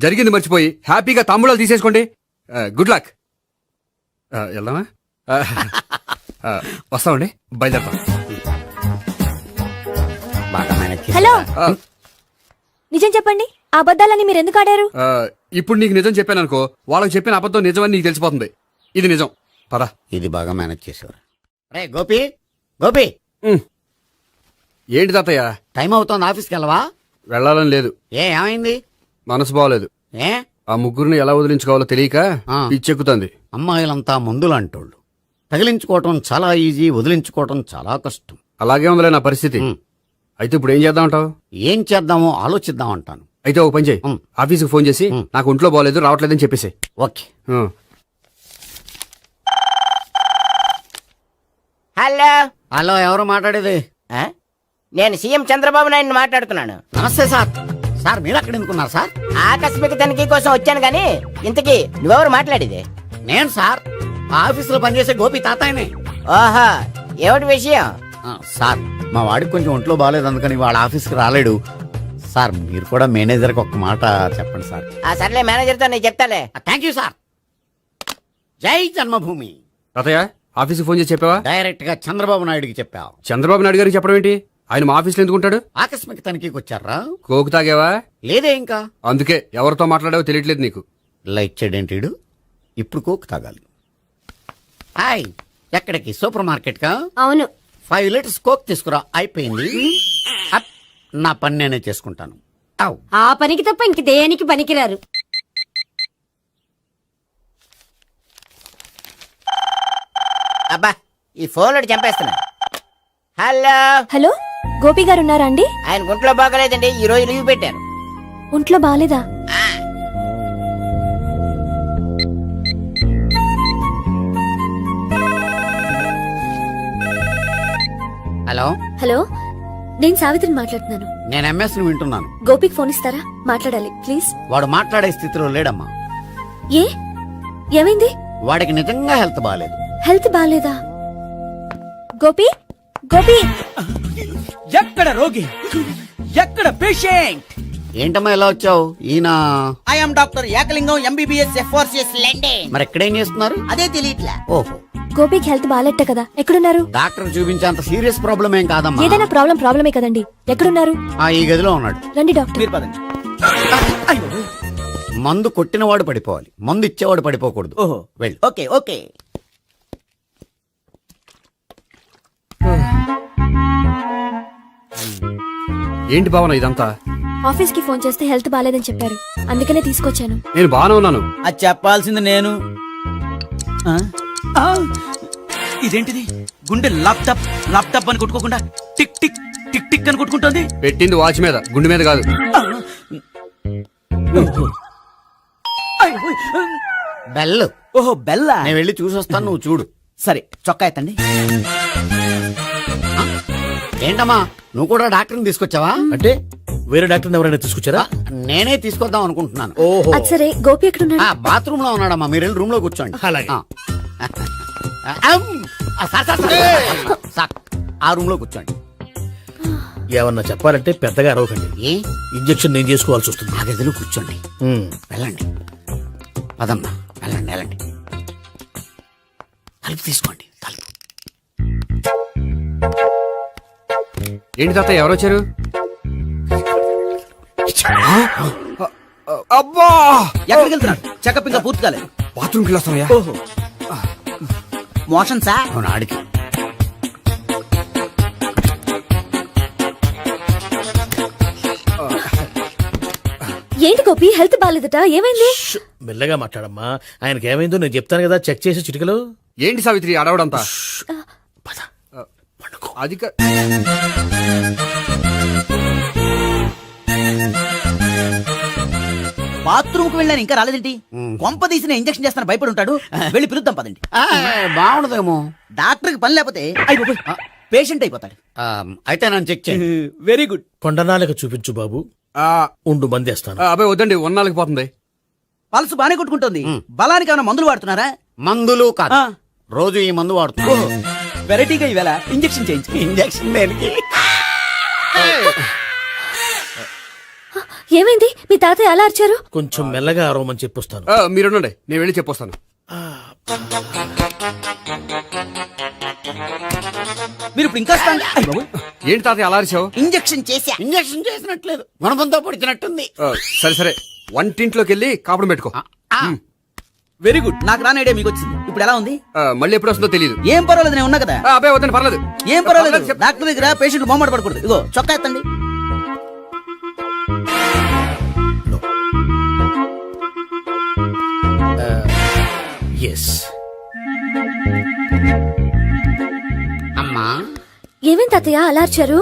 జరిగింది మర్చిపోయి హ్యాపీగా తాంబూలాలు తీసేసుకోండి. Good luck. వెళ్దామా? వస్తామండి, బయలుదేరతాం. బాగా మేనేజ్ చేశారు. హలో, నిజం చెప్పండి, ఆ అబద్ధాలని మీరు ఎందుకు ఆడారు? ఇప్పుడు నీకు నిజం చెప్పాను అనుకో, వాళ్ళకి చెప్పిన అబద్ధం నిజమని నీకు తెలిసిపోతుంది. ఇది నిజం. పదా. ఇది బాగా మేనేజ్ చేసేవారు. రే గోపి, గోపి, ఏంటి తాతయ్య? టైం అవుతోంది, ఆఫీస్కి వెళ్ళవా? వెళ్ళాలని లేదు. ఏమైంది? మనసు బాగోలేదు. ఏ? ఆ ముగ్గురిని ఎలా వదిలించుకోవాలో తెలియక ఆ. పిచ్చెక్కుతుంది. అమ్మాయిలంతా మందులంటోళ్ళు. తగిలించుకోవటం చాలా ఈజీ, వదిలించుకోవటం చాలా కష్టం. అలాగే ఉందిలే నా పరిస్థితి. అయితే ఇప్పుడు ఏం చేద్దామంటావు? ఏం చేద్దామో ఆలోచిద్దాం అంటాను. అయితే ఒక పని చేయి, ఆఫీస్కి ఫోన్ చేసి నాకు ఒంట్లో బాగోలేదు రావట్లేదని చెప్పేసి. ఓకే. హలో హలో, ఎవరు మాట్లాడేది? నేను సీఎం చంద్రబాబు నాయుడు మాట్లాడుతున్నాను. నమస్తే సార్. సార్ మీరు అక్కడ ఎందుకున్నారు సార్? ఆకస్మిక తనిఖీ కోసం వచ్చాను గాని ఇంతకీ నువ్వెవరు మాట్లాడేది? నేను సార్, ఆ ఆఫీసులో పనిచేసే గోపి తాతాయనే. ఓహో, ఏమిటి విషయం? సార్, మా వాడికి కొంచెం ఒంట్లో బాగాలేదు, అందుకని వాళ్ళ ఆఫీస్కి రాలేడు. సార్ మీరు కూడా మేనేజర్కి ఒక్క మాట చెప్పండి సార్. ఆ సర్లే, మేనేజర్తో నేను చెప్తాలే. Thank you sir. జై జన్మభూమి. తాతయ్య, ఆఫీస్కి ఫోన్ చేసి చెప్పావా? డైరెక్ట్ గా చంద్రబాబు నాయుడుకి చెప్పావు. చంద్రబాబు నాయుడు గారికి చెప్పడం ఏంటి? ఆయన మా ఆఫీస్లో ఎందుకుంటాడు? ఆకస్మిక తనిఖీకి వచ్చారా? కోకు తాగావా? లేదే ఇంకా. అందుకే ఎవరితో మాట్లాడావో తెలియట్లేదు నీకు. లైక్ చేయడేంటిడు? ఇప్పుడు కోక్ తాగాలి. హాయ్, ఎక్కడికి? సూపర్ మార్కెట్ కా? అవును. 5 లీటర్స్ కోక్ తీసుకురా. అయిపోయింది. అప్, నా పని నేనే చేసుకుంటాను. అవ్. ఆ పనికి తప్ప ఇంక దేనికి పనికిరారు. అబ్బా, ఈ ఫోన్ చంపేస్తున్నా. హలో హలో, గోపి గారు ఉన్నారా అండి? ఆయన గుంట్లో బాగలేదండి, ఈ రోజు లీవ్ పెట్టారు. ఒంట్లో బాగాలేదా? హలో, హలో, నేను సావిత్రిని మాట్లాడుతున్నాను. నేను ఎంఎస్ ను వింటున్నాను. గోపికి ఫోన్ ఇస్తారా? మాట్లాడాలి ప్లీజ్. వాడు మాట్లాడే స్థితిలో లేడమ్మా. ఏ ఏమైంది? వాడికి నిజంగా హెల్త్ బాగాలేదు. హెల్త్ బాగాలేదా? గోపి, గోపి, ఎక్కడ రోగి, ఎక్కడ పేషెంట్? ఏంటమ్మా ఎలా వచ్చావు? ఈయన I'm doctor Ekalingam MBBS FRCS London. మరి ఎక్కడేం చేస్తున్నారు? అదే తెలియట్లా. ఓహో, గోపికి హెల్త్ బాగాలెట్ట కదా, ఎక్కడున్నారు? డాక్టర్ చూపించేంత సీరియస్ ప్రాబ్లం ఏం కాదమ్మా. ఏదైనా ప్రాబ్లమే కదండి. ఎక్కడున్నారు? ఈ గదిలో ఉన్నాడు. రండి డాక్టర్. మీరు పదండి. అయ్యో. మందు కొట్టినవాడు పడిపోవాలి, మందు ఇచ్చేవాడు పడిపోకూడదు. ఓహో, వెళ్ళు. Okay okay. ఏంటి భావన ఇదంతా? ఆఫీస్ కి ఫోన్ చేస్తే హెల్త్ బాగాలేదని చెప్పారు, అందుకనే తీసుకొచ్చాను. నేను బాగానే ఉన్నాను. అది చెప్పాల్సింది నేను. ఆ? ఆ! ఇదేంటిది? గుండె లాప్టాప్ లాప్టాప్ అని కొట్టుకోకుండా టిక్ టిక్ టిక్ టిక్ అని కొట్టుకుంటుంది. పెట్టింది వాచ్ మీద, గుండె మీద కాదు. బెల్. ఓహో, బెల్లా. నేను వెళ్ళి చూసొస్తాను, నువ్వు చూడు. సరే, చొక్కా ఎత్తండి. ఏంటమ్మా, నువ్వు కూడా డాక్టర్ని తీసుకొచ్చావా? అంటే వేరే డాక్టర్ ఎవరైనా తీసుకొచ్చారా? నేనే తీసుకొద్దాం అనుకుంటున్నాను. ఓహో, అది సరే, గోపి ఎక్కడున్నాడు? బాత్రూమ్ లో ఉన్నాడమ్మా, మీరు వెళ్ళి రూమ్ లో కూర్చోండి. అలాగే. సార్, ఆ రూమ్ లో కూర్చోండి. ఏమన్నా చెప్పాలంటే పెద్దగా అరవకండి. ఏ ఇంజెక్షన్ నేను చేసుకోవాల్సి వస్తుంది. ఆ గదిలో కూర్చోండి. వెళ్ళండి, పదమ్మా, వెళ్ళండి వెళ్ళండి. తలుపు తీసుకోండి, తలుపు. ఏంటి తాత ఎవరు వచ్చారు? అబ్బా, ఎక్కడికి వెళ్తున్నాడు? చెకప్ ఇంకా పూర్తి కాలేదు. బాత్రూమ్కి వెళ్ళొస్తానయ్యా. ఓహో, మోషన్ సార్. అవును, ఆడికి. ఏంటి గోపి, హెల్త్ బాగాలేదట, ఏమైంది? మెల్లగా మాట్లాడమ్మా, ఆయనకి ఏమైందో నేను చెప్తాను కదా, చెక్ చేసి చిటికలు. ఏంటి సావిత్రి అడవడంతా? అది బాత్రూమ్ కు వెళ్ళాను, ఇంకా రాలేదేంటి? కొంప తీసిన ఇంజక్షన్ చేస్తాను భయపడి ఉంటాడు. వెళ్ళి పిలుద్దాం పదండి. బాగుండదేమో. డాక్టర్ కి పని లేకపోతే పేషెంట్ అయిపోతాడు. అయితే నన్ను చెక్ చేయి. Very good. కొండనాలకు చూపించు బాబు, ఉండు మందేస్తాను. అబ్బాయి వద్దండి, ఉన్నాళ్ళకి పోతుంది. పల్స్ బానే కొట్టుకుంటుంది. బలానికి ఏమైనా మందులు వాడుతున్నారా? మందులు కాదు, రోజు ఈ మందు వాడుతున్నా. వెరైటీగా ఈవేళ ఇంజక్షన్ చేయించు. ఇంజక్షన్ దేనికి? ఏమైంది? మీ తాతయ్య అలా అరిచారు? కొంచెం మెల్లగా అరవమని చెప్పొస్తాను. మీరుండండి, నేను వెళ్ళి చెప్పొస్తాను. మీరు ఇప్పుడు ఇంకా ఏంటి తాత అలా అరిచావు? ఇంజక్షన్ చేసా. ఇంజక్షన్ చేసినట్లేదు, గుణపంతో పొడిచినట్టుంది. సరే సరే, వంటింట్లోకి వెళ్ళి కాపుడు పెట్టుకో. Very good. నాకు రాని ఐడియా మీకు వచ్చింది. ఇప్పుడు ఎలా ఉంది? మళ్ళీ ఎప్పుడు వస్తుందో తెలియదు. ఏం పర్వాలేదు, నేను ఉన్నా కదా. అబ్బాయి వద్దండి, పర్లేదు. ఏం పర్వాలేదు. డాక్టర్ దగ్గర పేషెంట్ మొహమాట పడకూడదు. ఇగో చొక్కా ఎత్తండి. ఎస్. అమ్మా, ఏమేం తాతయ్య అలా అరిచారు?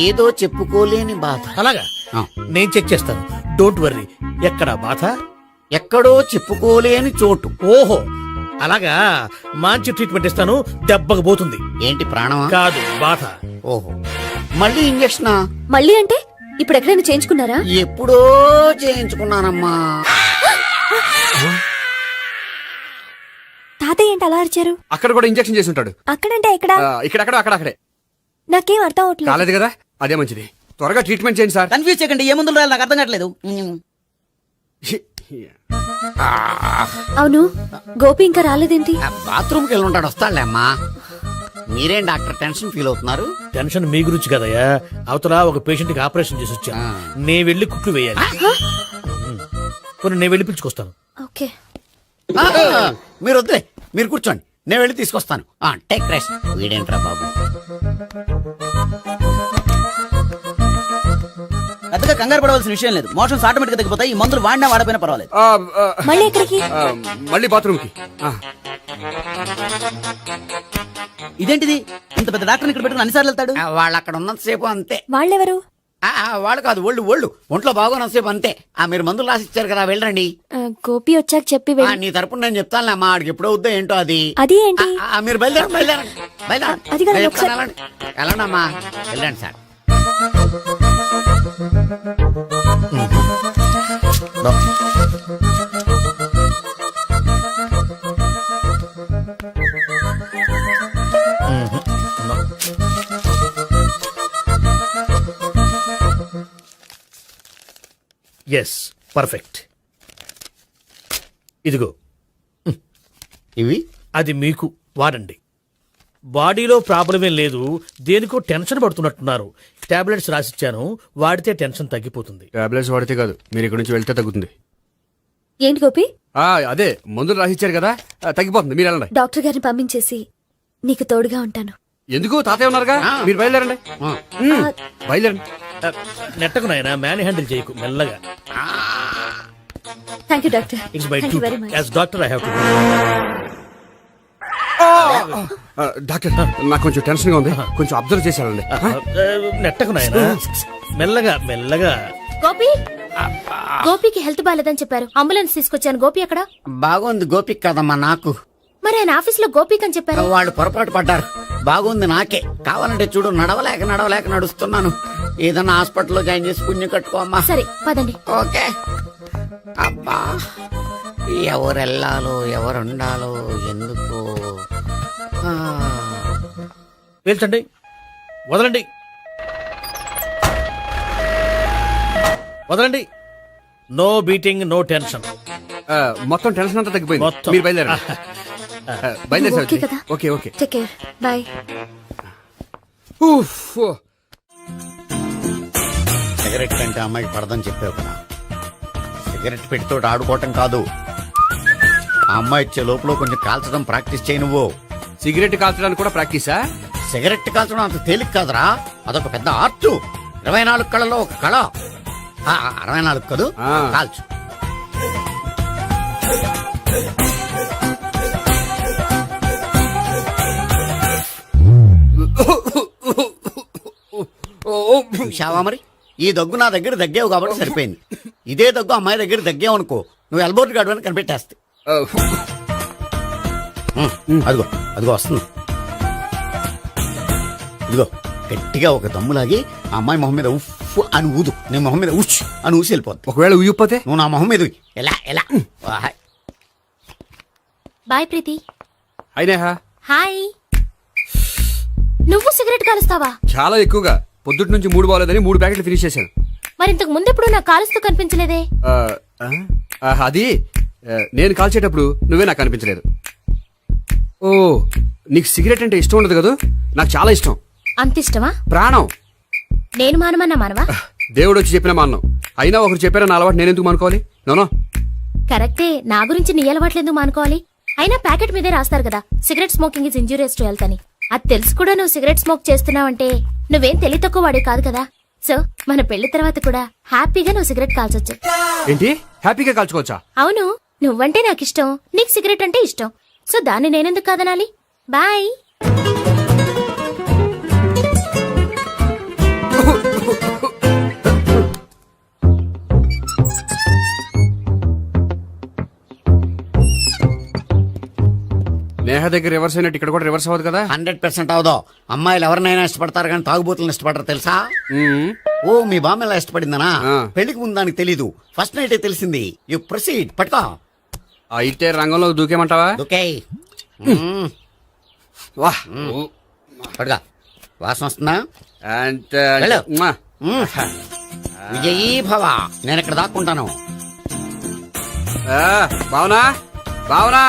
ఏదో చెప్పుకోలేని బాధ. అలాగా, నేను చెక్ చేస్తాను, డోంట్ వర్రీ. ఎక్కడ బాధ? ఎక్కడో చెప్పుకోలేని చోటు. ఓహో, అలాగా, మంచి ట్రీట్మెంట్ ఇస్తాను, దెబ్బకు పోతుంది. ఏంటి, ప్రాణమా? కాదు, బాధ. ఓహో, మళ్ళీ ఇంజక్షనా? మళ్ళీ అంటే ఇప్పుడు ఎక్కడైనా చేయించుకున్నారా? ఎప్పుడో చేయించుకున్నానమ్మా. తాతయ్య ఏంటి అలా అరిచారు? అక్కడ కూడా ఇంజక్షన్ చేసి ఉంటాడు. అక్కడంటే ఎక్కడ? ఇక్కడక్కడ అక్కడక్కడే. నాకేం అర్థం అవట్లేదు. కాలేదు కదా, అదే మంచిది. త్వరగా ట్రీట్మెంట్ చేయండి సార్. కన్ఫ్యూజ్ చేయకండి. ఏ మందులు రాయాలి నాకు అర్థం కావట్లేదు. అవును, గోపి ఇంకా రాలేదేంటి? బాత్రూమ్కి వెళ్ళి ఉంటాడు, వస్తాడులే అమ్మా. మీరేం డాక్టర్ టెన్షన్ ఫీల్ అవుతున్నారు? టెన్షన్ మీ గురించి కదయ్యా, అవతల ఒక పేషెంట్ కి ఆపరేషన్ చేసి వచ్చా, నేను వెళ్ళి కుట్లు వేయాలి. కొన్ని నేను వెళ్ళి పిలుచుకొస్తాను. ఓకే, మీరు వద్దులే, మీరు కూర్చోండి, నేను వెళ్ళి తీసుకొస్తాను. Take rest. వీడేంట్రా బాబు, పెద్దగా కంగారు పడవలసిన విషయం లేదు. మోషన్స్ ఆటోమేటిక్ గా తగ్గిపోతాయి. ఈ మందులు వాడినా వాడపోయినా పర్వాలేదు. మళ్ళీ ఎక్కడికి? మళ్ళీ బాత్రూమ్కి. ఇదేంటిది? ఇంత పెద్ద డాక్టర్ ఇక్కడ పెట్టుకుని అన్నిసార్లు వెళ్తాడు? వాళ్ళు అక్కడ ఉన్నంతసేపు అంతే. వాళ్ళెవరు? వాళ్ళు కాదు, ఒళ్ళు ఒంట్లో బాగోనంతసేపు అంతే. మీరు మందులు రాసిచ్చారు కదా, వెళ్ళండి. గోపి వచ్చాక చెప్పి నీ తరపున నేను చెప్తానులే అమ్మా, ఆడికి ఎప్పుడో వద్దో ఏంటో అది. అది ఏంటి? మీరు బయలుదేరండి. బయలుదేరండి. అది కాదు, నేను ఒకసారి- చెప్తాను, వెళ్ళండి. వెళ్ళండి అమ్మా, వెళ్ళండి సార్. Yes perfect. ఇదిగో ఇవి అది మీకు వాడండి. బాడీలో ప్రాబ్లం ఏం లేదు, దేనికో టెన్షన్ పడుతున్నట్టున్నారు. టాబ్లెట్స్ రాసిచ్చాను, వాడితే టెన్షన్ తగ్గిపోతుంది. టాబ్లెట్స్ వాడితే కాదు, మీరు ఇక్కడి నుంచి వెళ్తే తగ్గుతుంది. ఏంటి గోపి, అదే మందులు రాసిచ్చారు కదా, తగ్గిపోతుంది. మీరు వెళ్ళండి. డాక్టర్ గారిని పంపించేసి నీకు తోడుగా ఉంటాను. ఎందుకు తాతయ్య ఉన్నారుగా, మీరు బయలుదేరండి. బయలుదేరండి. నెట్టకు నాయనా, మ్యాన్ హ్యాండిల్ చేయకు, మెల్లగా. Thank you doctor. It's my thank you very much. As doctor I have to. Doctor నాకు కొంచెం టెన్షన్ గా ఉంది, కొంచెం అబ్జర్వ్ చేశానండి. నెట్టకు నాయనా, మెల్లగా మెల్లగా. గోపి, గోపికి హెల్త్ బాలేదని చెప్పారు, అంబులెన్స్ తీసుకొచ్చాను. గోపి అక్కడ బాగుంది గోపిక్ కదమ్మా నాకు. మరి ఆయన ఆఫీస్ లో గోపిక్ అని చెప్పారు. వాళ్ళు పొరపాటు పడ్డారు. బాగుంది నాకే. కావాలంటే చూడు, నడవలేక నడుస్తున్నాను. ఏదన్నా హాస్పిటల్లో జాయిన్ చేసి పుణ్యం కట్టుకో అమ్మా. సరే పదండి. ఓకే. అబ్బా, ఎవరెళ్ళాలో ఎవరుండాలో ఎందుకు. పీల్చండి, వదలండి, వదలండి. No beating, no tension. మొత్తం టెన్షన్ అంతా తగ్గిపోయింది. మొత్తం. మీరు బయలుదేరండి. బయలుదేరి ఓకే కదా? Okay okay. Take care, bye. Cigarette కంటే అమ్మాయికి పడదని చెప్పావు కదా. సిగరెట్ పెట్టితో ఆడుకోవటం కాదు, ఆ అమ్మాయి ఇచ్చే లోపల కొంచెం కాల్చడం ప్రాక్టీస్ చేయి నువ్వు. సిగరెట్ కాల్చడానికి కూడా ప్రాక్టీసా? సిగరెట్ కాల్చడం అంత తేలిక కాదురా, అదొక పెద్ద ఆర్ట్. 24 కళలో ఒక కళ. 64 కదు, కాల్చు. చూశావా మరి, ఈ దగ్గు నా దగ్గర దగ్గేవు కాబట్టి సరిపోయింది. ఇదే దగ్గు అమ్మాయి దగ్గర దగ్గేవు అనుకో, నువ్వు ఎల్బోర్డ్ గార్డు అని కనిపెట్టేస్తే. అదిగో అదిగో వస్తుంది. ఇదిగో గట్టిగా ఒక దమ్ములాగి ఆ అమ్మాయి మొహం మీద ఉఫ్ అని ఊదు, నీ మొహం మీద ఉచ్ అని ఊసి వెళ్ళిపోద్ది. ఒకవేళ ఊగిపోతే నువ్వు నా మొహం మీద ఎలా ఎలా. బాయ్ ప్రీతి. అయినా హాయ్. నువ్వు సిగరెట్ కాలుస్తావా? చాలా ఎక్కువగా. పొద్దుటి నుంచి 3 బాగోలేదని 3 ప్యాకెట్లు ఫినిష్ చేశాను. మరి ఇంతకు ముందెప్పుడు నాకు కాలుస్తూ కనిపించలేదే? అది నేను కాల్చేటప్పుడు నువ్వే నాకు కనిపించలేదు. ఓ, నీకు సిగరెట్ అంటే ఇష్టం ఉండదు కదా? నాకు చాలా ఇష్టం. అంత ఇష్టమా? ప్రాణం. నేను మానమన్నా మానవా? దేవుడు వచ్చి చెప్పిన మానం. అయినా ఒకరు చెప్పారా నా అలవాటు నేను ఎందుకు మానుకోవాలి? నోనో. కరెక్టే, నా గురించి నీ అలవాట్లు ఎందుకు మానుకోవాలి? అయినా ప్యాకెట్ మీదే రాస్తారు కదా, cigarette smoking is injurious to health అని. అది తెలుసు కూడా నువ్వు సిగరెట్ స్మోక్ చేస్తున్నావంటే నువ్వేం తెలివి తక్కువ వాడే కాదు కదా. సో మన పెళ్లి తర్వాత కూడా హ్యాపీగా నువ్వు సిగరెట్ కాల్చొచ్చు. ఏంటి, హ్యాపీగా కాల్చుకోవచ్చా? అవును, నువ్వంటే నాకు ఇష్టం, నీకు సిగరెట్ అంటే ఇష్టం. సో దాన్ని నేనెందుకు కాదనాలి? బాయ్. నేహ దగ్గర రివర్స్ అయినట్టు ఇక్కడ కూడా రివర్స్ అవ్వదు కదా? 100% అవదో. అమ్మాయిలు ఎవరినైనా ఇష్టపడతారు కానీ తాగుబోతులను ఇష్టపడరు తెలుసా? ఓ, మీ బామ్మ ఎలా ఇష్టపడిందనా? పెళ్లికి ముందు దానికి తెలీదు, ఫస్ట్ నైట్ తెలిసింది. You proceed. పట్టుకో. అయితే రంగంలో దూకేమంటావా? ఓకే. వా, పట్టుగా. వాసన వస్తుందా? వెళ్ళు. విజయీ భవ. నేను ఇక్కడ దాక్కుంటాను. Bhavana, Bhavana.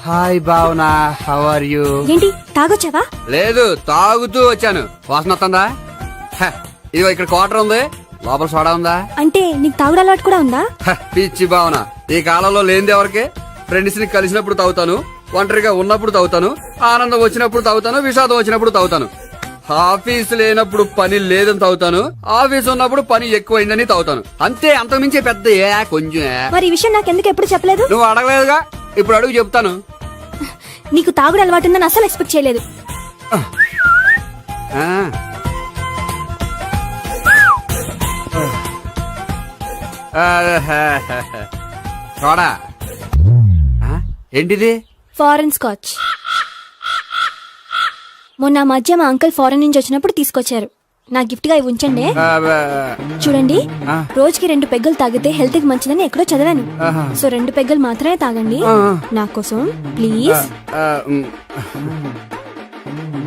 Hi Bhavana, how are you? ఏంటి తాగొచ్చావా? లేదు, తాగుతూ వచ్చాను. వాసన వస్తుందా? ఇదిగో ఇక్కడ క్వార్టర్ ఉంది, లోపల సోడా ఉందా? అంటే నీకు తాగుడు అలవాటు కూడా ఉందా? పిచ్చి భావన, ఈ కాలంలో లేనిది ఎవరికి? ఫ్రెండ్స్ ని కలిసినప్పుడు తాగుతాను, ఒంటరిగా ఉన్నప్పుడు తాగుతాను, ఆనందం వచ్చినప్పుడు తాగుతాను, విషాదం వచ్చినప్పుడు తాగుతాను. ఆఫీస్ లేనప్పుడు పని లేదని తాగుతాను, ఆఫీస్ ఉన్నప్పుడు పని ఎక్కువైందని తాగుతాను. అంతే, అంతకుమించే పెద్ద కొంచెం. మరి ఈ విషయం నాకెందుకు ఎప్పుడు చెప్పలేదు? నువ్వు అడగలేదుగా, ఇప్పుడు అడుగు చెప్తాను. నీకు తాగుడు అలవాటు ఉందని అసలు ఎక్స్పెక్ట్ చేయలేదు. చూడా, ఏంటిది? Foreign scotch. మొన్న మధ్య మా అంకుల్ ఫారెన్ నుంచి వచ్చినప్పుడు తీసుకొచ్చారు. నా గిఫ్ట్ గా ఇవి ఉంచండి. చూడండి, రోజుకి 2 పెగ్గులు తాగితే హెల్త్ కి మంచిదని ఎక్కడో చదివాను. సో 2 పెగ్గులు మాత్రమే తాగండి నా కోసం ప్లీజ్.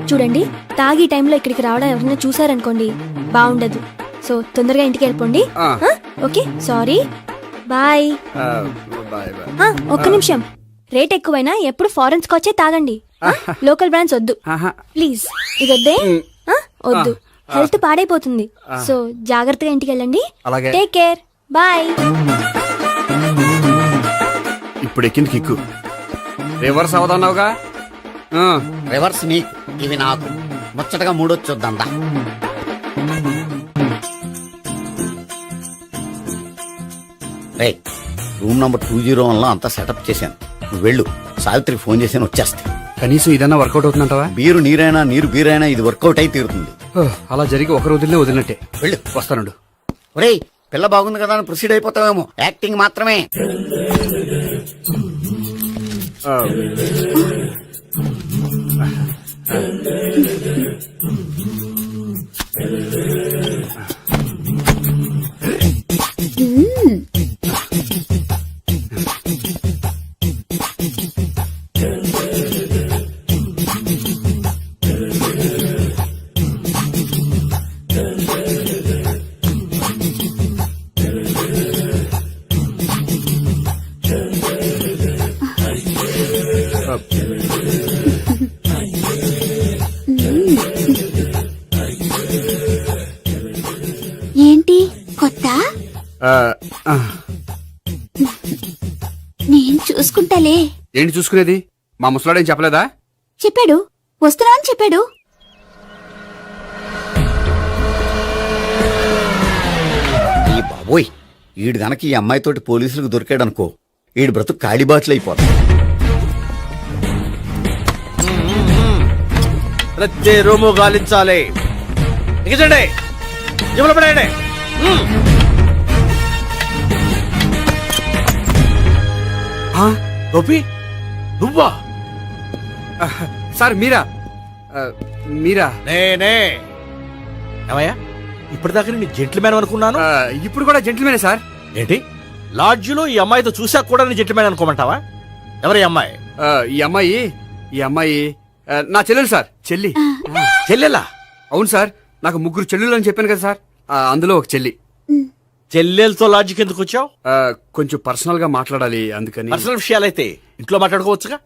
చూడండి, తాగి టైంలో ఇక్కడికి రావడం ఎవరైనా చూసారనుకోండి బాగుండదు. సో తొందరగా ఇంటికి వెళ్ళిపోండి. Okay, sorry, bye. ఒక్క నిమిషం, రేట్ ఎక్కువైనా ఎప్పుడు ఫారెన్ స్కాచే తాగండి. లోకల్ బ్రాండ్స్ వద్దు ప్లీజ్. ఇది వద్దే, వద్దు, హెల్త్ పాడైపోతుంది. సో జాగ్రత్తగా ఇంటికి వెళ్ళండి. Take care, bye. ఇప్పుడు ఎక్కింది కిక్కు. రివర్స్ అవదన్నావుగా. రివర్స్ నీకు, ఇవి నాకు. ముచ్చటగా మూడొచ్చు చూద్దాం దా. రే, రూమ్ నంబర్ 201 లో అంతా సెటప్ చేశాను. నువ్వు వెళ్ళు, సావిత్రికి ఫోన్ చేశాను, వచ్చేస్తా. కనీసం ఇదన్నా వర్కౌట్ అవుతుందంటావా? బీరు నీరైనా నీరు బీరైనా ఇది వర్కౌట్ అయి తీరుతుంది. అలా జరిగి ఒక రోజులనే వదిలినట్టే. వెళ్ళు. వస్తానుండు. ఒరేయ్, పిల్ల బాగుంది కదా అని ప్రొసీడ్ అయిపోతావేమో. యాక్టింగ్ మాత్రమే. ఏంటి కొత్త? నేను చూసుకుంటాలే. ఏంటి చూసుకునేది? మా ముసలాడేం చెప్పలేదా? చెప్పాడు, వస్తున్నా అని చెప్పాడు. ఈ బాబోయ్, ఈడు గనక ఈ అమ్మాయితోటి పోలీసులకు దొరికాడనుకో, ఈడు బ్రతుకు కాళీబాట్లు అయిపోతాడు. ప్రతి రూము గాలించాలి. ఎగచండి, జబ్బులు పడేయండి. గోపి, నువ్వా? సార్ మీరా? మీరా? నేనే. ఏమయ్యా, ఇప్పటిదాకా నేను జెంట్లమ్యాన్ అనుకున్నాను. ఇప్పుడు కూడా జెంటిల్మేనే సార్. ఏంటి, లాడ్జిలో ఈ అమ్మాయితో చూసాక కూడా నేను జెంట్లమ్యాన్ అనుకోమంటావా? ఎవరి అమ్మాయి? ఈ అమ్మాయి నా చెల్లెలు సార్. చెల్లి. చెల్లెలా? అవును సార్, నాకు 3 చెల్లెలు అని చెప్పాను కదా సార్, అందులో ఒక చెల్లి. చెల్లెలతో లాడ్జికి ఎందుకు వచ్చావు? కొంచెం పర్సనల్ గా మాట్లాడాలి అందుకని. పర్సనల్ విషయాలైతే ఇంట్లో మాట్లాడుకోవచ్చుగా.